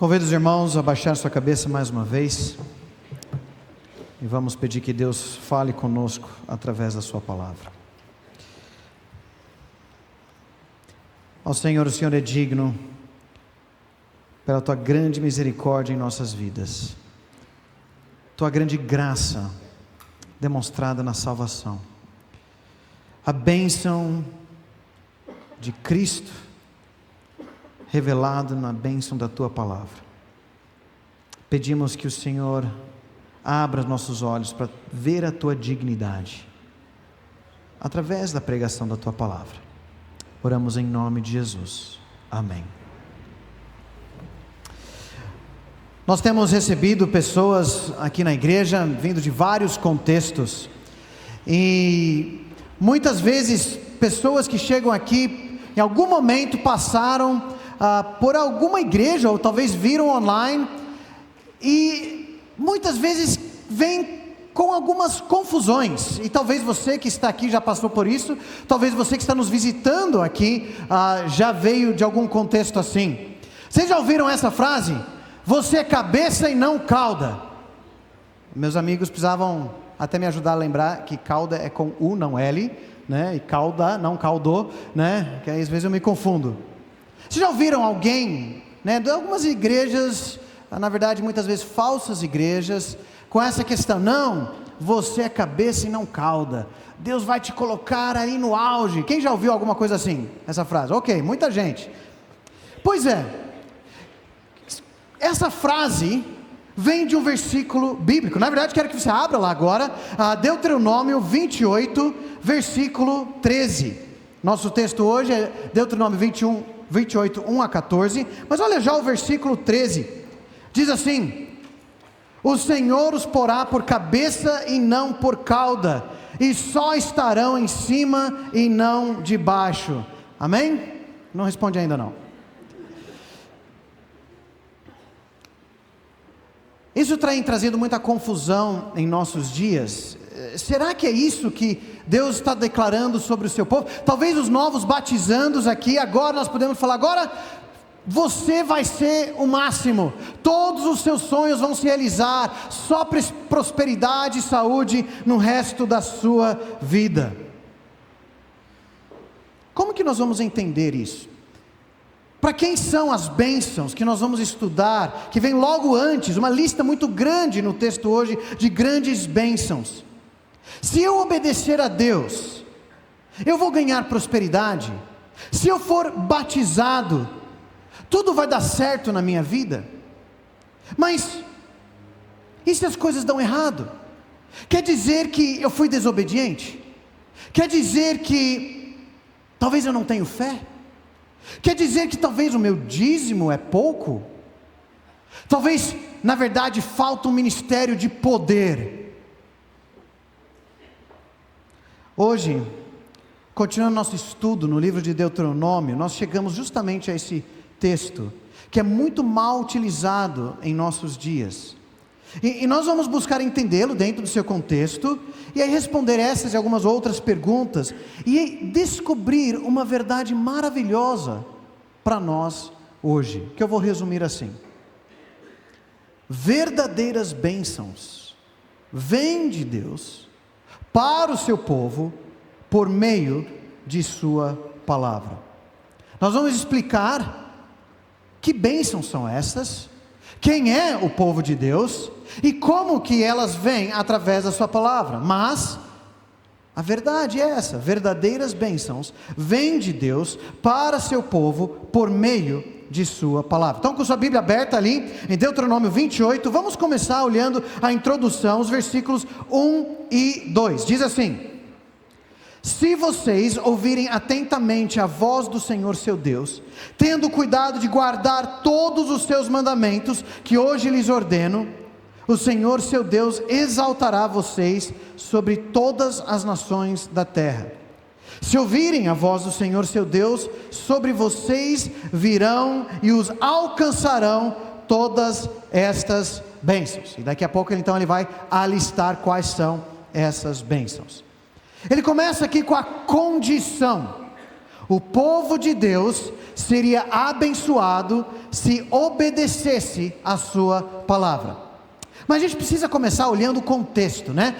Convido os irmãos a baixar sua cabeça mais uma vez e vamos pedir que Deus fale conosco através da sua palavra. Ó Senhor, o Senhor é digno pela tua grande misericórdia em nossas vidas, tua grande graça demonstrada na salvação, a bênção de Cristo revelado na bênção da tua palavra. Pedimos que o Senhor abra os nossos olhos para ver a tua dignidade através da pregação da tua palavra. Oramos em nome de Jesus. Amém. Nós temos recebido pessoas aqui na igreja vindo de vários contextos e muitas vezes pessoas que chegam aqui em algum momento passaram por alguma igreja, ou talvez viram online, e muitas vezes vêm com algumas confusões, e talvez você que está aqui já passou por isso, talvez você que está nos visitando aqui, já veio de algum contexto assim. Vocês já ouviram essa frase? Você é cabeça e não cauda. Meus amigos precisavam até me ajudar a lembrar que cauda é com U, não L, né? E cauda, não caudou, né? Que às vezes eu me confundo. Vocês já ouviram alguém, né, de algumas igrejas, na verdade muitas vezes falsas igrejas, com essa questão: não, você é cabeça e não cauda, Deus vai te colocar aí no auge. Quem já ouviu alguma coisa assim, essa frase? Ok, muita gente. Pois é, essa frase vem de um versículo bíblico. Na verdade quero que você abra lá agora, Deuteronômio 28, versículo 13. Nosso texto hoje é Deuteronômio 28, 1 a 14, mas olha já o versículo 13, diz assim: o Senhor os porá por cabeça e não por cauda, e só estarão em cima e não debaixo. Amém? Não responde ainda não. Isso tem trazido muita confusão em nossos dias. Será que é isso que Deus está declarando sobre o seu povo? Talvez os novos batizandos aqui, agora nós podemos falar: agora você vai ser o máximo, todos os seus sonhos vão se realizar, só prosperidade e saúde no resto da sua vida. Como que nós vamos entender isso? Para quem são as bênçãos que nós vamos estudar, que vem logo antes, uma lista muito grande no texto hoje, de grandes bênçãos. Se eu obedecer a Deus, eu vou ganhar prosperidade. Se eu for batizado, tudo vai dar certo na minha vida. Mas, e se as coisas dão errado? Quer dizer que eu fui desobediente? Quer dizer que talvez eu não tenho fé? Quer dizer que talvez o meu dízimo é pouco? Talvez, na verdade, falta um ministério de poder. Hoje, continuando nosso estudo no livro de Deuteronômio, nós chegamos justamente a esse texto, que é muito mal utilizado em nossos dias. E nós vamos buscar entendê-lo dentro do seu contexto, e aí responder essas e algumas outras perguntas, e descobrir uma verdade maravilhosa para nós hoje, que eu vou resumir assim: verdadeiras bênçãos vêm de Deus para o seu povo por meio de sua palavra. Nós vamos explicar que bênçãos são essas, quem é o povo de Deus e como que elas vêm através da sua palavra. Mas a verdade é essa: verdadeiras bênçãos vêm de Deus para seu povo por meio de sua palavra. Então, com sua Bíblia aberta ali em Deuteronômio 28, vamos começar olhando a introdução, os versículos 1 e 2. Diz assim: se vocês ouvirem atentamente a voz do Senhor seu Deus, tendo cuidado de guardar todos os seus mandamentos que hoje lhes ordeno, o Senhor seu Deus exaltará vocês sobre todas as nações da terra. Se ouvirem a voz do Senhor seu Deus, sobre vocês virão e os alcançarão todas estas bênçãos. E daqui a pouco então ele vai alistar quais são essas bênçãos. Ele começa aqui com a condição: O povo de Deus seria abençoado se obedecesse a sua palavra. Mas a gente precisa começar olhando o contexto, né?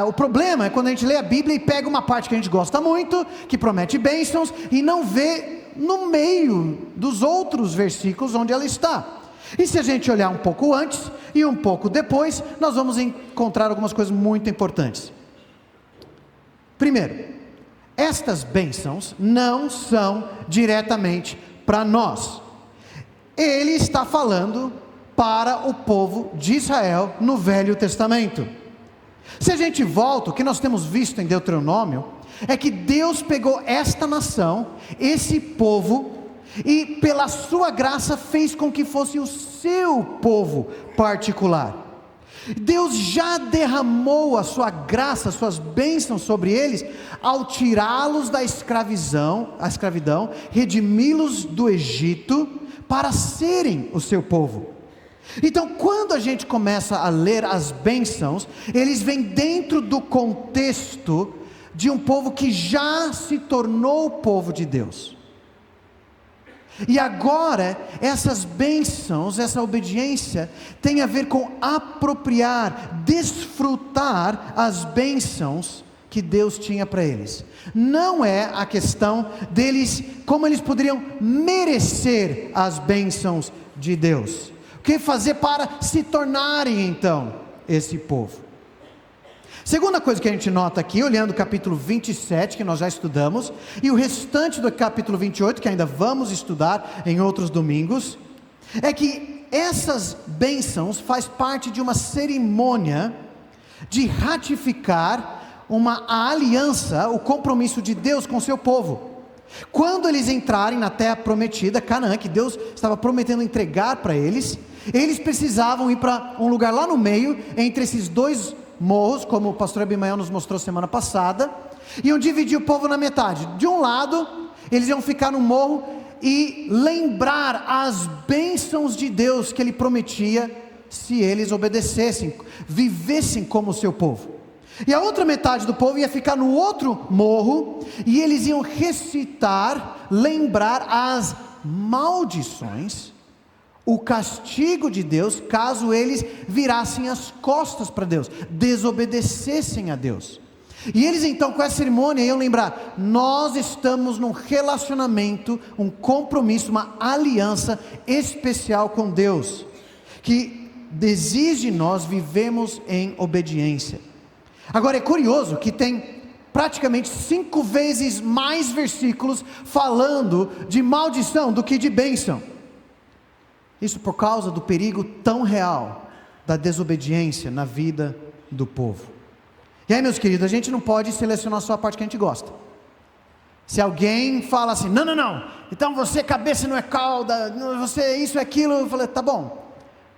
O problema é quando a gente lê a Bíblia e pega uma parte que a gente gosta muito, que promete bênçãos, e não vê no meio dos outros versículos onde ela está. E se a gente olhar um pouco antes e um pouco depois, nós vamos encontrar algumas coisas muito importantes. Primeiro, estas bênçãos não são diretamente para nós. Ele está falando para o povo de Israel no Velho Testamento. Se a gente volta, o que nós temos visto em Deuteronômio é que Deus pegou esta nação, esse povo, e pela sua graça fez com que fosse o seu povo particular. Deus já derramou a sua graça, as suas bênçãos sobre eles, ao tirá-los da escravidão, redimi-los do Egito, para serem o seu povo. Então, quando a gente começa a ler as bênçãos, eles vêm dentro do contexto de um povo que já se tornou o povo de Deus. E agora, essas bênçãos, essa obediência, tem a ver com apropriar, desfrutar as bênçãos que Deus tinha para eles. Não é a questão deles, como eles poderiam merecer as bênçãos de Deus. O que fazer para se tornarem então esse povo? Segunda coisa que a gente nota aqui, olhando o capítulo 27, que nós já estudamos, e o restante do capítulo 28, que ainda vamos estudar em outros domingos, é que essas bênçãos faz parte de uma cerimônia de ratificar a aliança, o compromisso de Deus com o seu povo. Quando eles entrarem na terra prometida, Canaã, que Deus estava prometendo entregar para eles precisavam ir para um lugar lá no meio, entre esses dois morros, como o pastor Abimael nos mostrou semana passada, iam dividir o povo na metade. De um lado, eles iam ficar no morro e lembrar as bênçãos de Deus que Ele prometia, se eles obedecessem, vivessem como o seu povo. E a outra metade do povo ia ficar no outro morro, e eles iam recitar, lembrar as maldições, o castigo de Deus, caso eles virassem as costas para Deus, desobedecessem a Deus. E eles então, com essa cerimônia, iam lembrar: nós estamos num relacionamento, um compromisso, uma aliança especial com Deus, que exige de nós vivemos em obediência. Agora é curioso que tem praticamente 5 vezes mais versículos falando de maldição do que de bênção. Isso por causa do perigo tão real da desobediência na vida do povo. E aí, meus queridos, a gente não pode selecionar só a parte que a gente gosta. Se alguém fala assim: não, então você cabeça não é cauda, você isso é aquilo, eu falei: tá bom,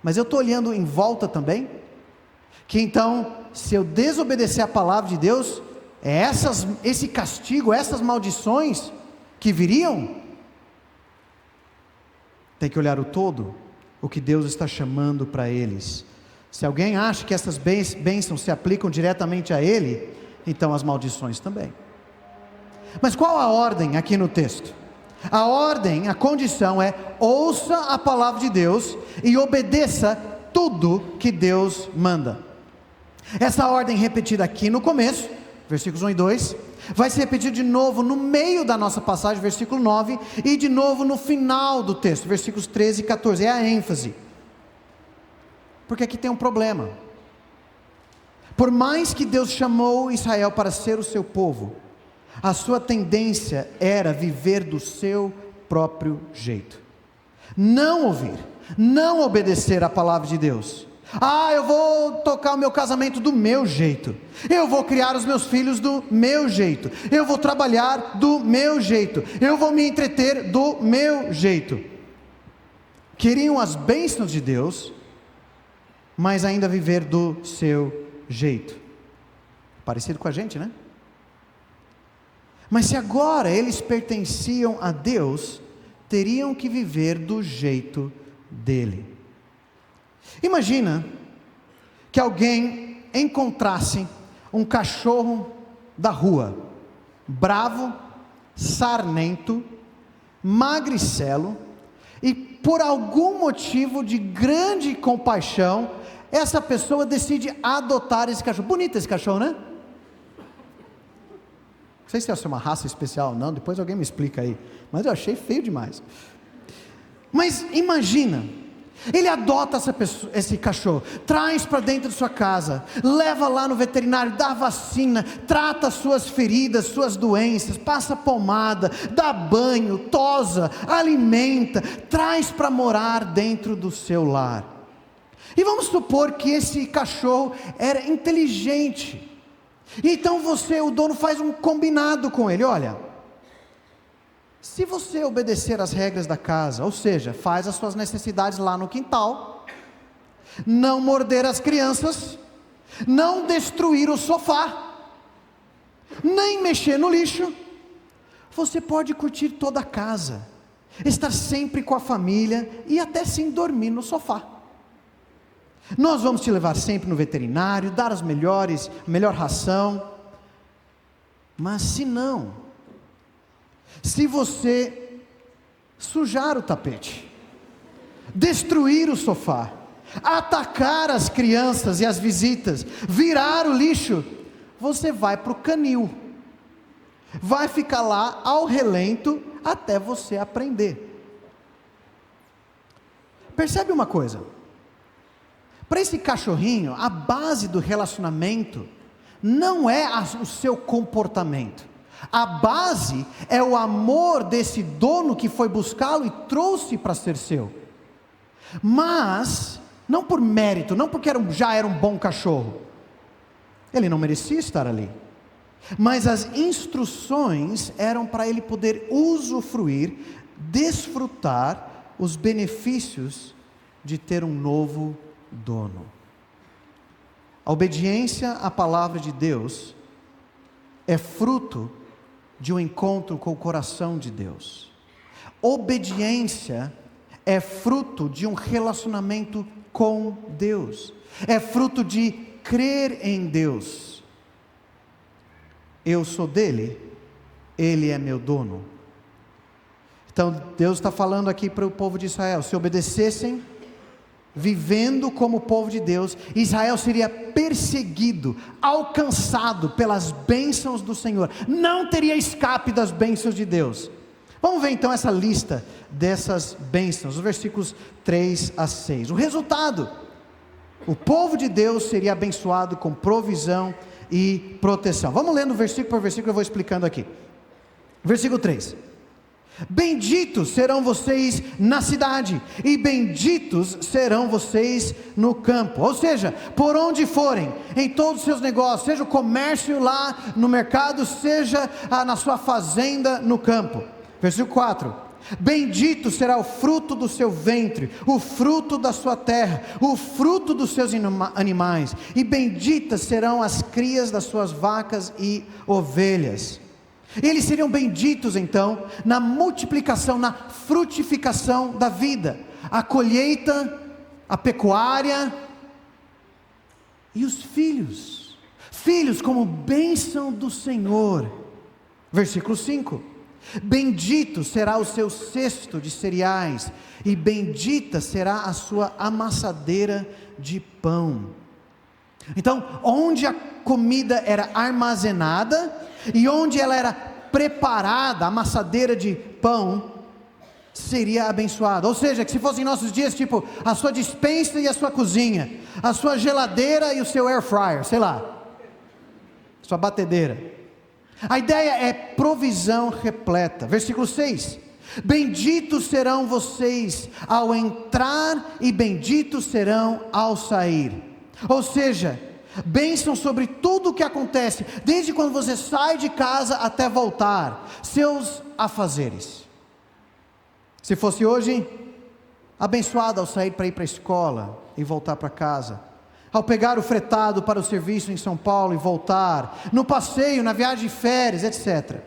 mas eu estou olhando em volta também, que então, se eu desobedecer a palavra de Deus, esse castigo, essas maldições que viriam. Tem que olhar o todo, o que Deus está chamando para eles. Se alguém acha que essas bênçãos se aplicam diretamente a ele, então as maldições também. Mas qual a ordem aqui no texto? A ordem, a condição é: ouça a palavra de Deus e obedeça tudo que Deus manda. Essa ordem repetida aqui no começo, versículos 1 e 2, vai se repetir de novo no meio da nossa passagem, versículo 9, e de novo no final do texto, versículos 13 e 14, é a ênfase. Porque aqui tem um problema. Por mais que Deus chamou Israel para ser o seu povo, a sua tendência era viver do seu próprio jeito, não ouvir, não obedecer à palavra de Deus. Eu vou tocar o meu casamento do meu jeito, eu vou criar os meus filhos do meu jeito, eu vou trabalhar do meu jeito, eu vou me entreter do meu jeito. Queriam as bênçãos de Deus, mas ainda viver do seu jeito. Parecido com a gente, né? Mas se agora eles pertenciam a Deus, teriam que viver do jeito dele. Imagina que alguém encontrasse um cachorro da rua, bravo, sarnento, magricelo, e por algum motivo de grande compaixão, essa pessoa decide adotar esse cachorro. Bonito esse cachorro, né? Não sei se é uma raça especial ou não, depois alguém me explica aí, mas eu achei feio demais. Mas imagina, ele adota esse cachorro, traz para dentro de sua casa, leva lá no veterinário, dá vacina, trata suas feridas, suas doenças, passa pomada, dá banho, tosa, alimenta, traz para morar dentro do seu lar. E vamos supor que esse cachorro era inteligente, então o dono faz um combinado com ele: olha, se você obedecer às regras da casa, ou seja, faz as suas necessidades lá no quintal, não morder as crianças, não destruir o sofá, nem mexer no lixo, você pode curtir toda a casa, estar sempre com a família e até sim dormir no sofá. Nós vamos te levar sempre no veterinário, dar a melhor ração, mas se você sujar o tapete, destruir o sofá, atacar as crianças e as visitas, virar o lixo, você vai para o canil, vai ficar lá ao relento até você aprender. Percebe uma coisa? Para esse cachorrinho, a base do relacionamento não é o seu comportamento. A base é o amor desse dono que foi buscá-lo e trouxe para ser seu. Mas, não por mérito, não porque já era um bom cachorro. Ele não merecia estar ali. Mas as instruções eram para ele poder usufruir, desfrutar os benefícios de ter um novo dono. A obediência à palavra de Deus é fruto de um encontro com o coração de Deus. Obediência é fruto de um relacionamento com Deus, é fruto de crer em Deus. Eu sou dele, ele é meu dono. Então Deus está falando aqui para o povo de Israel: se obedecessem, vivendo como povo de Deus, Israel seria perseguido, alcançado pelas bênçãos do Senhor, não teria escape das bênçãos de Deus. Vamos ver então essa lista dessas bênçãos, os versículos 3 a 6. O resultado: o povo de Deus seria abençoado com provisão e proteção. Vamos lendo versículo por versículo, eu vou explicando aqui. Versículo 3: benditos serão vocês na cidade, e benditos serão vocês no campo. Ou seja, por onde forem, em todos os seus negócios, seja o comércio lá no mercado, seja na sua fazenda no campo. Versículo 4: bendito será o fruto do seu ventre, o fruto da sua terra, o fruto dos seus animais, e benditas serão as crias das suas vacas e ovelhas. Eles seriam benditos então na multiplicação, na frutificação da vida, a colheita, a pecuária e os filhos como bênção do Senhor. Versículo 5: bendito será o seu cesto de cereais, e bendita será a sua amassadeira de pão. Então, onde a comida era armazenada e onde ela era preparada, a amassadeira de pão seria abençoada. Ou seja, que se fossem nossos dias, tipo a sua despensa e a sua cozinha, a sua geladeira e o seu air fryer, sei lá, sua batedeira. A ideia é provisão repleta. Versículo 6: benditos serão vocês ao entrar e benditos serão ao sair. Ou seja, bênção sobre tudo o que acontece, desde quando você sai de casa até voltar, seus afazeres. Se fosse hoje, abençoado ao sair para ir para a escola e voltar para casa, ao pegar o fretado para o serviço em São Paulo e voltar, no passeio, na viagem de férias, etc.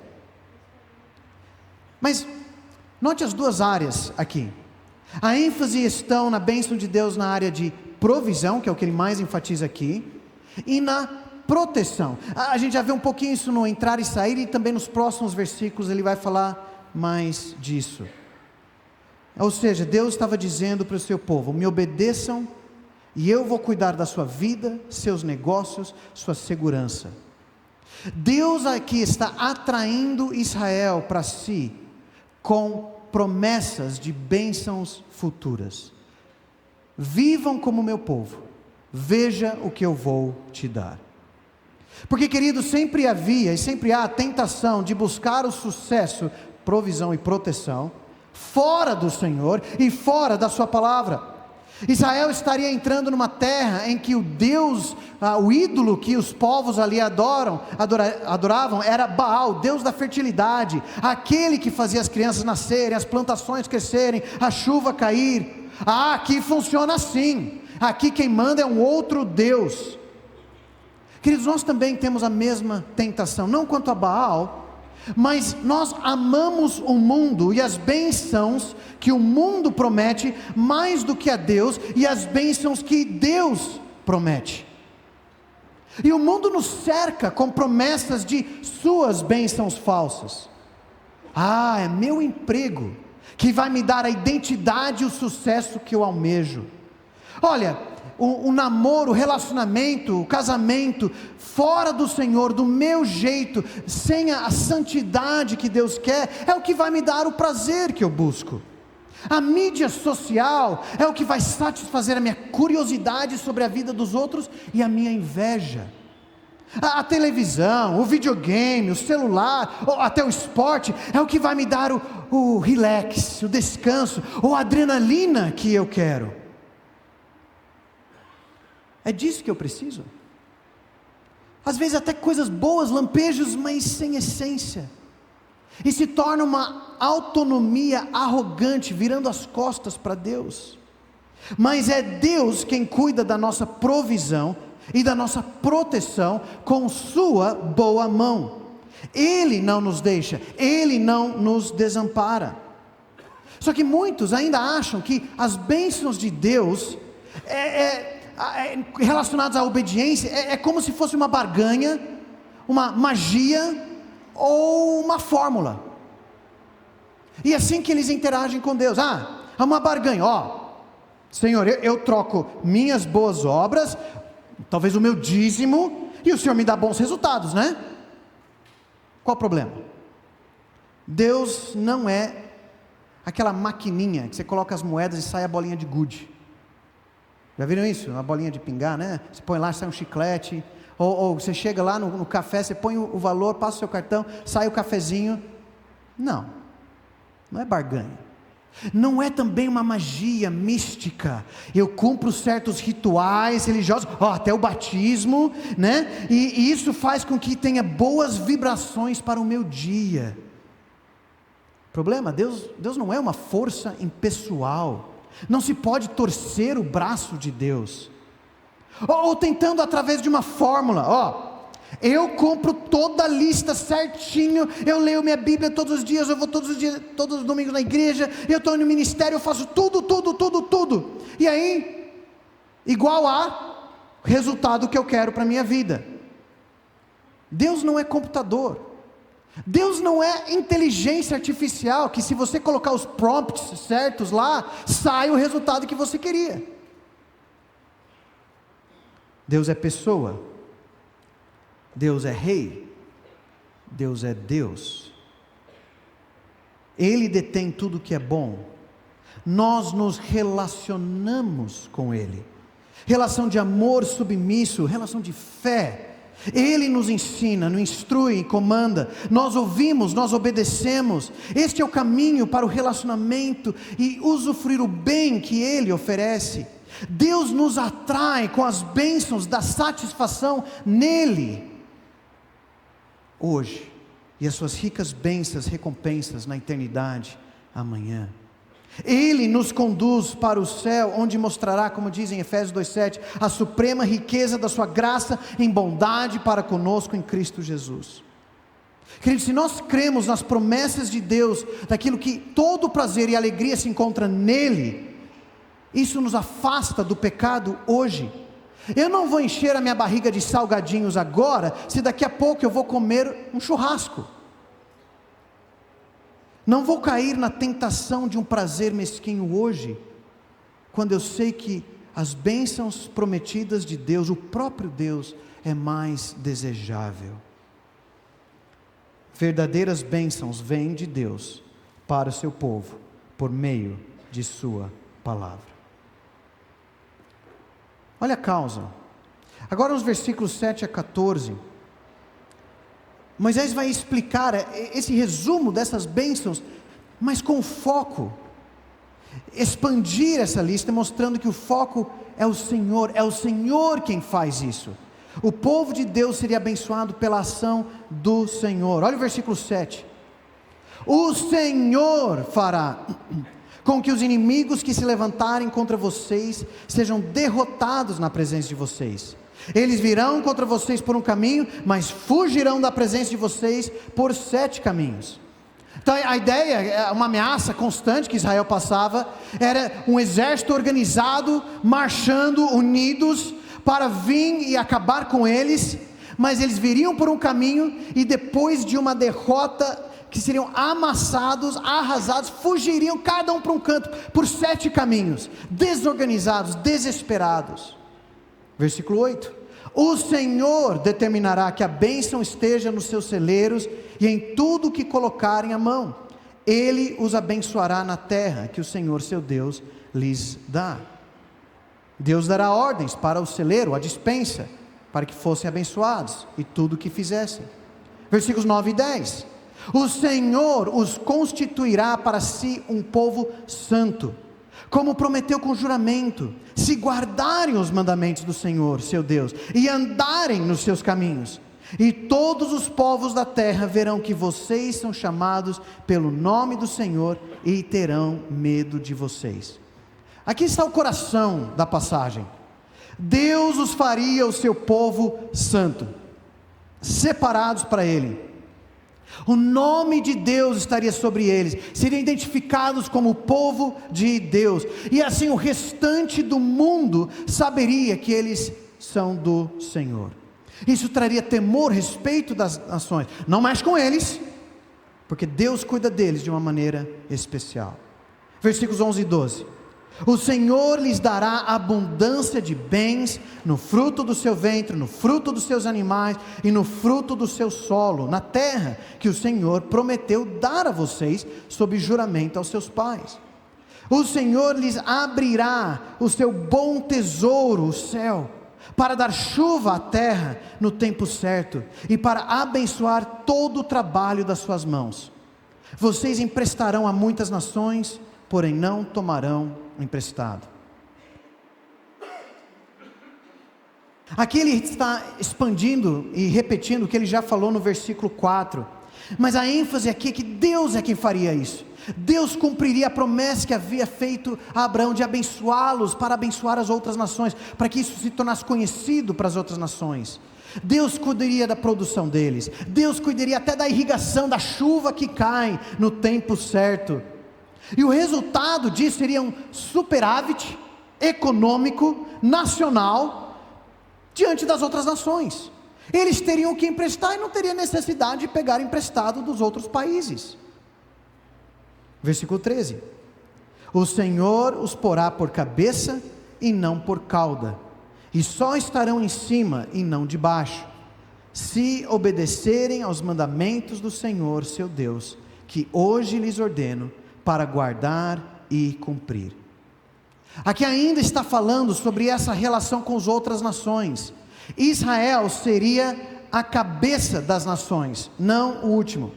Mas note as duas áreas aqui. A ênfase está na bênção de Deus na área de provisão, que é o que ele mais enfatiza aqui, e na proteção. A gente já vê um pouquinho isso no entrar e sair, e também nos próximos versículos ele vai falar mais disso. Ou seja, Deus estava dizendo para o seu povo: me obedeçam e eu vou cuidar da sua vida, seus negócios, sua segurança. Deus aqui está atraindo Israel para si com promessas de bênçãos futuras. Vivam como meu povo, veja o que eu vou te dar. Porque, querido, sempre havia e sempre há a tentação de buscar o sucesso, provisão e proteção fora do Senhor e fora da sua palavra. Israel estaria entrando numa terra em que o Deus, o ídolo que os povos ali adoravam era Baal, Deus da fertilidade, aquele que fazia as crianças nascerem, as plantações crescerem, a chuva cair. Aqui funciona assim, aqui quem manda é um outro Deus. Queridos, nós também temos a mesma tentação, não quanto a Baal, mas nós amamos o mundo e as bênçãos que o mundo promete mais do que a Deus e as bênçãos que Deus promete. E o mundo nos cerca com promessas de suas bênçãos falsas. É meu emprego que vai me dar a identidade e o sucesso que eu almejo. Olha, o namoro, o relacionamento, o casamento fora do Senhor, do meu jeito, sem a santidade que Deus quer, é o que vai me dar o prazer que eu busco. A mídia social é o que vai satisfazer a minha curiosidade sobre a vida dos outros e a minha inveja. A televisão, o videogame, o celular, ou até o esporte, é o que vai me dar o relax, o descanso, ou a adrenalina que eu quero. É disso que eu preciso. Às vezes até coisas boas, lampejos, mas sem essência. E se torna uma autonomia arrogante, virando as costas para Deus. Mas é Deus quem cuida da nossa provisão e da nossa proteção com sua boa mão. Ele não nos deixa, Ele não nos desampara. Só que muitos ainda acham que as bênçãos de Deus relacionados à obediência, é como se fosse uma barganha, uma magia ou uma fórmula. E assim que eles interagem com Deus, é uma barganha, Senhor, eu troco minhas boas obras, talvez o meu dízimo, e o Senhor me dá bons resultados, né? Qual o problema? Deus não é aquela maquininha que você coloca as moedas e sai a bolinha de gude. Já viram isso? Uma bolinha de pingar, né? Você põe lá, sai um chiclete, ou você chega lá no café, você põe o valor, passa o seu cartão, sai o cafezinho. Não é barganha. Não é também uma magia mística. Eu cumpro certos rituais religiosos, até o batismo, né? E isso faz com que tenha boas vibrações para o meu dia. Problema, Deus não é uma força impessoal. Não se pode torcer o braço de Deus, ou tentando através de uma fórmula, eu compro toda a lista certinho, eu leio minha Bíblia todos os dias, eu vou todos os domingos na igreja, eu estou no ministério, eu faço tudo, e aí, igual a resultado que eu quero para a minha vida. Deus não é computador, Deus não é inteligência artificial, que se você colocar os prompts certos lá, sai o resultado que você queria. Deus é pessoa, Deus é rei, Deus é Deus. Ele detém tudo que é bom, nós nos relacionamos com Ele, relação de amor submisso, relação de fé. Ele nos ensina, nos instrui, comanda, nós ouvimos, nós obedecemos. Este é o caminho para o relacionamento e usufruir o bem que Ele oferece. Deus nos atrai com as bênçãos da satisfação nele, hoje, e as suas ricas bênçãos, recompensas na eternidade, amanhã. Ele nos conduz para o céu, onde mostrará, como diz em Efésios 2,7, a suprema riqueza da sua graça em bondade para conosco em Cristo Jesus. Queridos, se nós cremos nas promessas de Deus, daquilo que todo prazer e alegria se encontra nele, isso nos afasta do pecado hoje, Eu não vou encher a minha barriga de salgadinhos agora, se daqui a pouco eu vou comer um churrasco. Não vou cair na tentação de um prazer mesquinho hoje, quando eu sei que as bênçãos prometidas de Deus, o próprio Deus, é mais desejável. Verdadeiras bênçãos vêm de Deus para o seu povo, por meio de sua palavra. Olha a causa. Agora nos versículos 7 a 14, Moisés vai explicar esse resumo dessas bênçãos, mas com foco. Expandir essa lista, mostrando que o foco é o Senhor quem faz isso. O povo de Deus seria abençoado pela ação do Senhor. Olha o versículo 7. O Senhor fará com que os inimigos que se levantarem contra vocês sejam derrotados na presença de vocês. Eles virão contra vocês por um caminho, mas fugirão da presença de vocês por 7 caminhos. Então a ideia, uma ameaça constante que Israel passava, era um exército organizado, marchando, unidos, para vir e acabar com eles, mas eles viriam por um caminho, e depois de uma derrota, que seriam amassados, arrasados, fugiriam cada um para um canto, por 7 caminhos, desorganizados, desesperados. Versículo 8, o Senhor determinará que a bênção esteja nos seus celeiros, e em tudo que colocarem a mão, Ele os abençoará na terra, que o Senhor seu Deus lhes dá. Deus dará ordens para o celeiro, a despensa, para que fossem abençoados, e tudo o que fizessem. Versículos 9 e 10, o Senhor os constituirá para si um povo santo, como prometeu com juramento, se guardarem os mandamentos do Senhor, seu Deus, e andarem nos seus caminhos, e todos os povos da terra verão que vocês são chamados pelo nome do Senhor, e terão medo de vocês. Aqui está o coração da passagem. Deus os faria o seu povo santo, separados para Ele. O nome de Deus estaria sobre eles, seriam identificados como o povo de Deus, e assim o restante do mundo saberia que eles são do Senhor. Isso traria temor, respeito das nações. Não mexe com eles, porque Deus cuida deles de uma maneira especial. Versículos 11 e 12, o Senhor lhes dará abundância de bens, no fruto do seu ventre, no fruto dos seus animais, e no fruto do seu solo, na terra que o Senhor prometeu dar a vocês, sob juramento aos seus pais. O Senhor lhes abrirá o seu bom tesouro, o céu, para dar chuva à terra no tempo certo, e para abençoar todo o trabalho das suas mãos. Vocês emprestarão a muitas nações, porém não tomarão emprestado. Aqui ele está expandindo e repetindo o que ele já falou no versículo 4, mas a ênfase aqui é que Deus é quem faria isso. Deus cumpriria a promessa que havia feito a Abraão de abençoá-los, para abençoar as outras nações, para que isso se tornasse conhecido para as outras nações. Deus cuidaria da produção deles, Deus cuidaria até da irrigação, da chuva que cai no tempo certo, e o resultado disso seria um superávit econômico, nacional, diante das outras nações. Eles teriam que emprestar, e não teria necessidade de pegar emprestado dos outros países. Versículo 13, o Senhor os porá por cabeça e não por cauda, e só estarão em cima e não debaixo, se obedecerem aos mandamentos do Senhor seu Deus, que hoje lhes ordeno, para guardar e cumprir. Aqui ainda está falando sobre essa relação com as outras nações. Israel seria a cabeça das nações, não o último.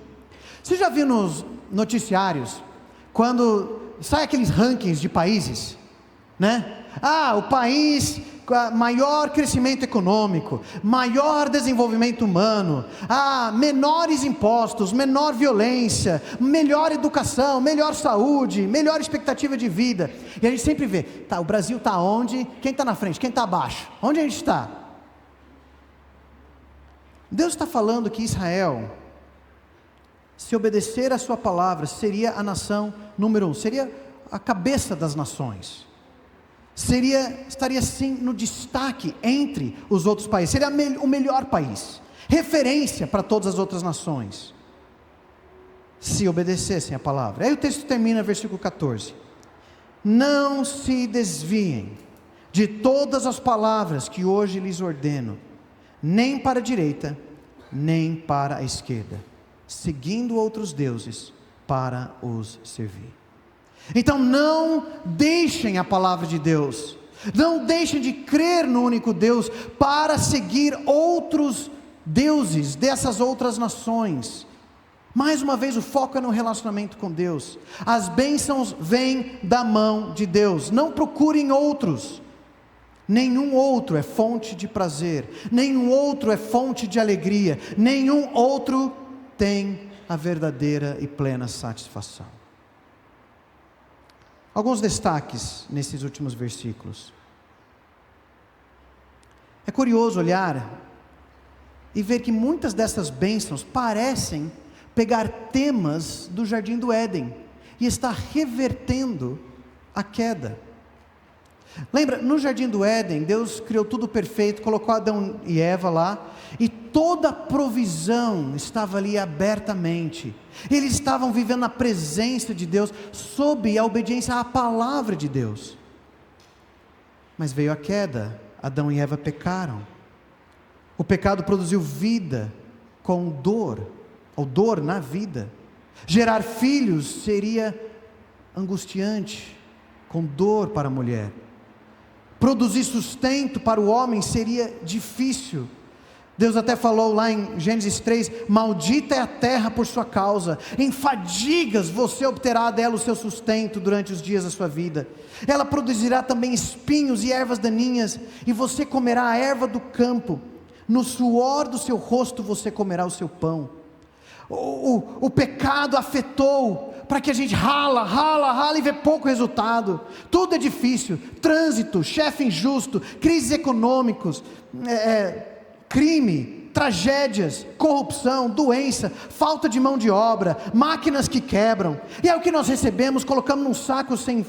Você já viu nos noticiários, quando sai aqueles rankings de países, né? O país com maior crescimento econômico, maior desenvolvimento humano, menores impostos, menor violência, melhor educação, melhor saúde, melhor expectativa de vida. E a gente sempre vê, o Brasil está onde? Quem está na frente? Quem está abaixo? Onde a gente está? Deus está falando que Israel, se obedecer a sua palavra, seria a nação número 1, seria a cabeça das nações. estaria sim no destaque entre os outros países, seria o melhor país, referência para todas as outras nações, se obedecessem a palavra. Aí o texto termina, versículo 14: não se desviem de todas as palavras que hoje lhes ordeno, nem para a direita, nem para a esquerda, seguindo outros deuses para os servir. Então não deixem a palavra de Deus, não deixem de crer no único Deus para seguir outros deuses dessas outras nações. Mais uma vez, o foco é no relacionamento com Deus. As bênçãos vêm da mão de Deus. Não procurem outros. Nenhum outro é fonte de prazer, nenhum outro é fonte de alegria, nenhum outro tem a verdadeira e plena satisfação. Alguns destaques nesses últimos versículos. É curioso olhar e ver que muitas dessas bênçãos parecem pegar temas do Jardim do Éden e estar revertendo a queda. Lembra, no Jardim do Éden, Deus criou tudo perfeito, colocou Adão e Eva lá, e toda a provisão estava ali abertamente. Eles estavam vivendo na presença de Deus, sob a obediência à palavra de Deus. Mas veio a queda, Adão e Eva pecaram. O pecado produziu vida com dor, ou dor na vida. Gerar filhos seria angustiante, com dor para a mulher. Produzir sustento para o homem seria difícil. Deus até falou lá em Gênesis 3, maldita é a terra por sua causa, em fadigas você obterá dela o seu sustento durante os dias da sua vida. Ela produzirá também espinhos e ervas daninhas, e você comerá a erva do campo, no suor do seu rosto você comerá o seu pão. O pecado afetou, para que a gente rala e vê pouco resultado. Tudo é difícil, trânsito, chefe injusto, crises econômicos, crime, tragédias, corrupção, doença, falta de mão de obra, máquinas que quebram, e é o que nós recebemos, colocamos num saco sem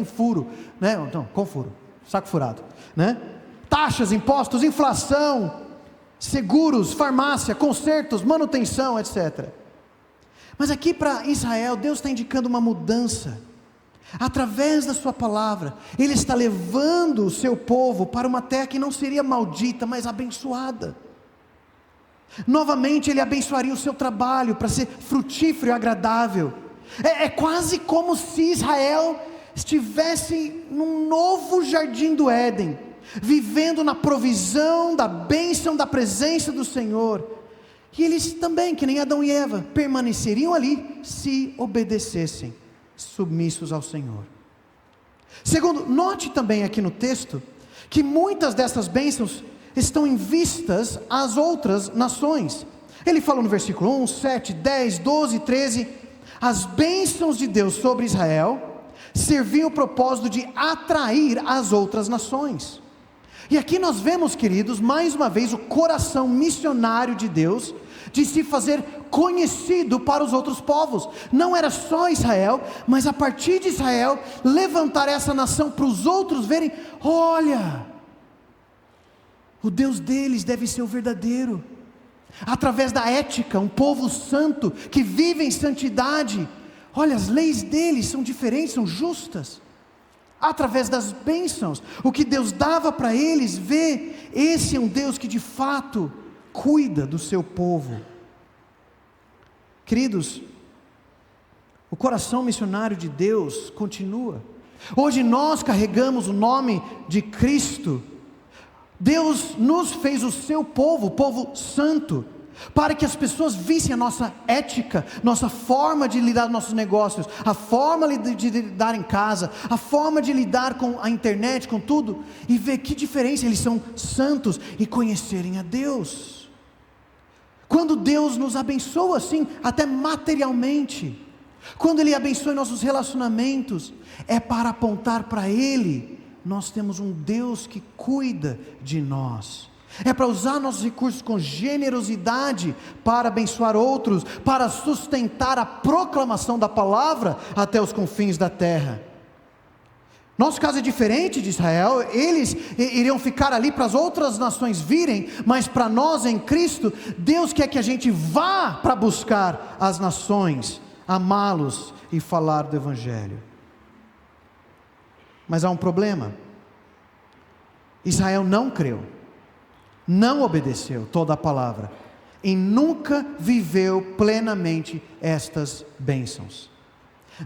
furo, né? Não, com furo, saco furado, né? Taxas, impostos, inflação, seguros, farmácia, consertos, manutenção, etc. Mas aqui para Israel, Deus está indicando uma mudança. Através da sua palavra, Ele está levando o seu povo para uma terra que não seria maldita, mas abençoada. Novamente Ele abençoaria o seu trabalho, para ser frutífero e agradável. É quase como se Israel estivesse num novo jardim do Éden, vivendo na provisão, da bênção, da presença do Senhor. E eles também, que nem Adão e Eva, permaneceriam ali, se obedecessem, submissos ao Senhor. Segundo, note também aqui no texto, que muitas dessas bênçãos estão em vistas às outras nações. Ele fala no versículo 1, 7, 10, 12, 13, as bênçãos de Deus sobre Israel, serviam o propósito de atrair as outras nações. E aqui nós vemos, queridos, mais uma vez o coração missionário de Deus, de se fazer conhecido para os outros povos. Não era só Israel, mas a partir de Israel, levantar essa nação para os outros verem, olha, o Deus deles deve ser o verdadeiro. Através da ética, um povo santo, que vive em santidade, olha, as leis deles são diferentes, são justas. Através das bênçãos, o que Deus dava para eles, esse é um Deus que de fato cuida do seu povo. Queridos, o coração missionário de Deus continua. Hoje nós carregamos o nome de Cristo. Deus nos fez o seu povo, o povo santo, para que as pessoas vissem a nossa ética, nossa forma de lidar com nossos negócios, a forma de lidar em casa, a forma de lidar com a internet, com tudo, e ver que diferença, eles são santos, e conhecerem a Deus. Quando Deus nos abençoa assim, até materialmente, quando Ele abençoa nossos relacionamentos, é para apontar para Ele. Nós temos um Deus que cuida de nós. É para usar nossos recursos com generosidade para abençoar outros, para sustentar a proclamação da palavra até os confins da terra. Nosso caso é diferente de Israel. Eles iriam ficar ali para as outras nações virem, mas para nós em Cristo, Deus quer que a gente vá para buscar as nações, amá-los e falar do Evangelho. Mas há um problema. Israel não creu, não obedeceu toda a palavra e nunca viveu plenamente estas bênçãos.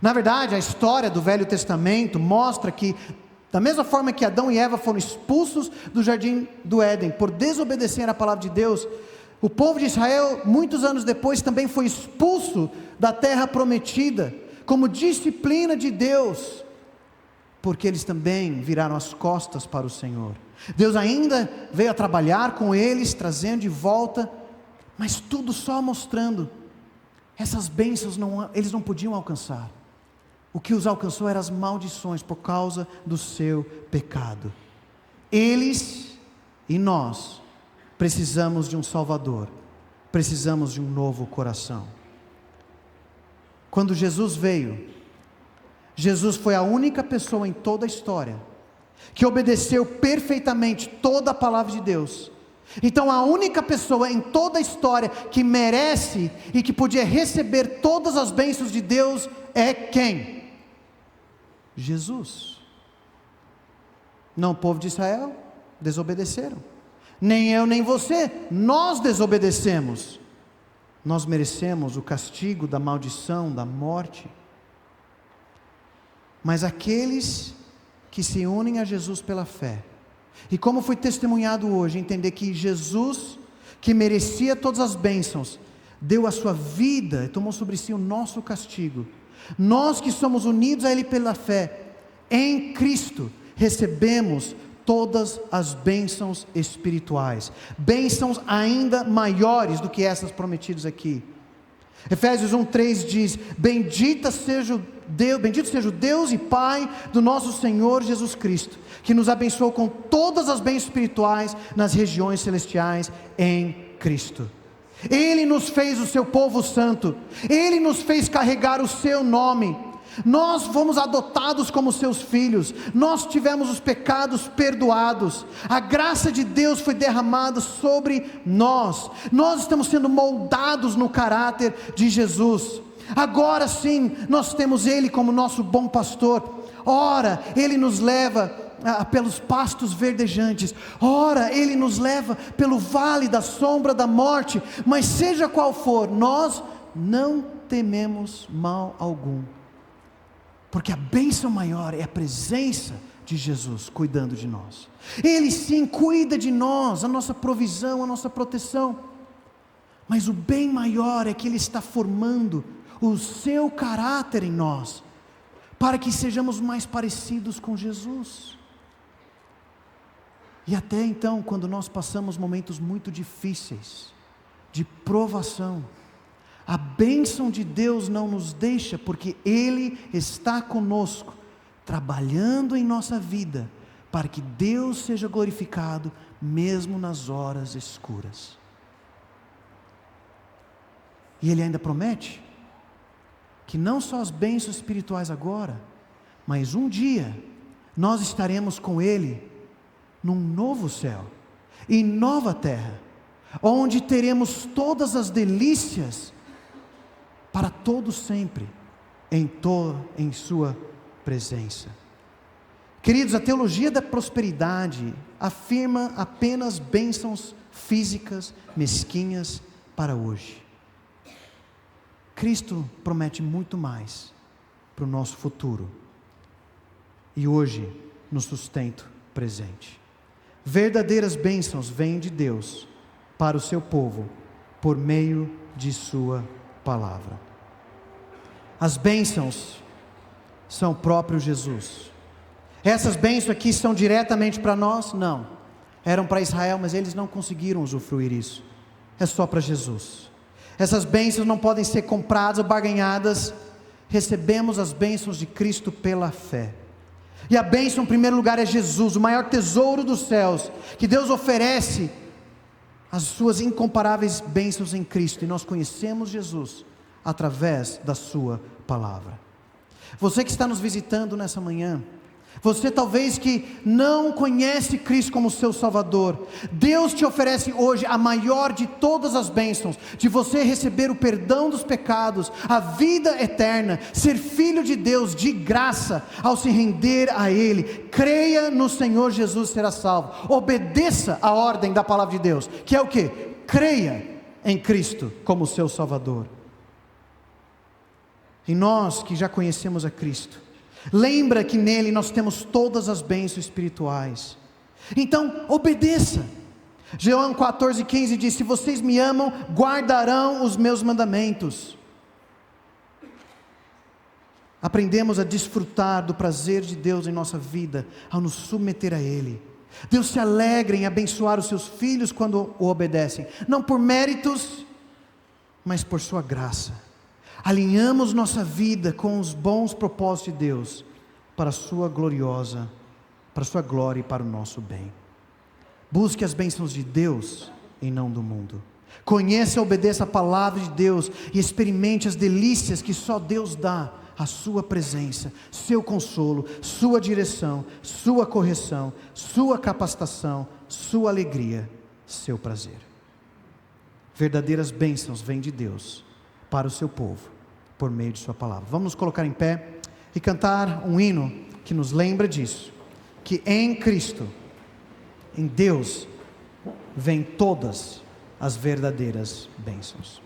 Na verdade, a história do Velho Testamento mostra que, da mesma forma que Adão e Eva foram expulsos do jardim do Éden por desobedecer a palavra de Deus, o povo de Israel, muitos anos depois, também foi expulso da terra prometida, como disciplina de Deus, porque eles também viraram as costas para o Senhor. Deus ainda veio a trabalhar com eles, trazendo de volta, mas tudo só mostrando, essas bênçãos eles não podiam alcançar. O que os alcançou eram as maldições por causa do seu pecado. Eles e nós precisamos de um Salvador, precisamos de um novo coração. Quando Jesus veio, Jesus foi a única pessoa em toda a história que obedeceu perfeitamente toda a palavra de Deus. Então a única pessoa em toda a história que merece e que podia receber todas as bênçãos de Deus é quem? Jesus. Não o povo de Israel desobedeceram, nem eu nem você, nós desobedecemos. Nós merecemos o castigo da maldição, da morte. Mas aqueles que se unem a Jesus pela fé, e como foi testemunhado hoje, entender que Jesus, que merecia todas as bênçãos, deu a sua vida e tomou sobre si o nosso castigo. Nós que somos unidos a Ele pela fé, em Cristo, recebemos todas as bênçãos espirituais, bênçãos ainda maiores do que essas prometidas aqui. Efésios 1:3 diz: bendito seja o Deus e Pai do nosso Senhor Jesus Cristo, que nos abençoou com todas as bênçãos espirituais nas regiões celestiais em Cristo. Ele nos fez o seu povo santo, Ele nos fez carregar o seu nome, nós fomos adotados como seus filhos, nós tivemos os pecados perdoados, a graça de Deus foi derramada sobre nós estamos sendo moldados no caráter de Jesus. Agora sim, nós temos Ele como nosso bom pastor. Ora, Ele nos leva pelos pastos verdejantes, ora Ele nos leva pelo vale da sombra da morte, mas seja qual for, nós não tememos mal algum, porque a bênção maior é a presença de Jesus cuidando de nós. Ele sim cuida de nós, a nossa provisão, a nossa proteção, mas o bem maior é que Ele está formando o seu caráter em nós, para que sejamos mais parecidos com Jesus. E até então, quando nós passamos momentos muito difíceis, de provação, a bênção de Deus não nos deixa, porque Ele está conosco, trabalhando em nossa vida, para que Deus seja glorificado, mesmo nas horas escuras. E Ele ainda promete, que não só as bênçãos espirituais agora, mas um dia, nós estaremos com Ele, num novo céu, e nova terra, onde teremos todas as delícias, para todo sempre, em sua presença. Queridos, a teologia da prosperidade afirma apenas bênçãos físicas, mesquinhas para hoje. Cristo promete muito mais para o nosso futuro, e hoje no sustento presente. Verdadeiras bênçãos vêm de Deus para o seu povo, por meio de sua palavra. As bênçãos são o próprio Jesus. Essas bênçãos aqui são diretamente para nós? Não, eram para Israel, mas eles não conseguiram usufruir isso, é só para Jesus. Essas bênçãos não podem ser compradas ou barganhadas, recebemos as bênçãos de Cristo pela fé. E a bênção em primeiro lugar é Jesus, o maior tesouro dos céus, que Deus oferece as suas incomparáveis bênçãos em Cristo, e nós conhecemos Jesus através da sua palavra. Você que está nos visitando nessa manhã, Você talvez que não conhece Cristo como seu Salvador, Deus te oferece hoje a maior de todas as bênçãos, de você receber o perdão dos pecados, a vida eterna, ser filho de Deus de graça, ao se render a Ele. Creia no Senhor Jesus, será salvo. Obedeça a ordem da palavra de Deus, que é o quê? Creia em Cristo como seu Salvador. E nós que já conhecemos a Cristo, lembra que nele nós temos todas as bênçãos espirituais. Então obedeça. João 14,15 diz: se vocês me amam, guardarão os meus mandamentos. Aprendemos a desfrutar do prazer de Deus em nossa vida ao nos submeter a Ele. Deus se alegra em abençoar os seus filhos quando o obedecem, não por méritos, mas por sua graça. Alinhamos nossa vida com os bons propósitos de Deus, para a sua gloriosa, para a sua glória e para o nosso bem. Busque as bênçãos de Deus e não do mundo. Conheça e obedeça a palavra de Deus e experimente as delícias que só Deus dá, a sua presença, seu consolo, sua direção, sua correção, sua capacitação, sua alegria, seu prazer. Verdadeiras bênçãos vêm de Deus para o seu povo, por meio de sua palavra. Vamos nos colocar em pé e cantar um hino que nos lembra disso, que em Cristo, em Deus, vêm todas as verdadeiras bênçãos.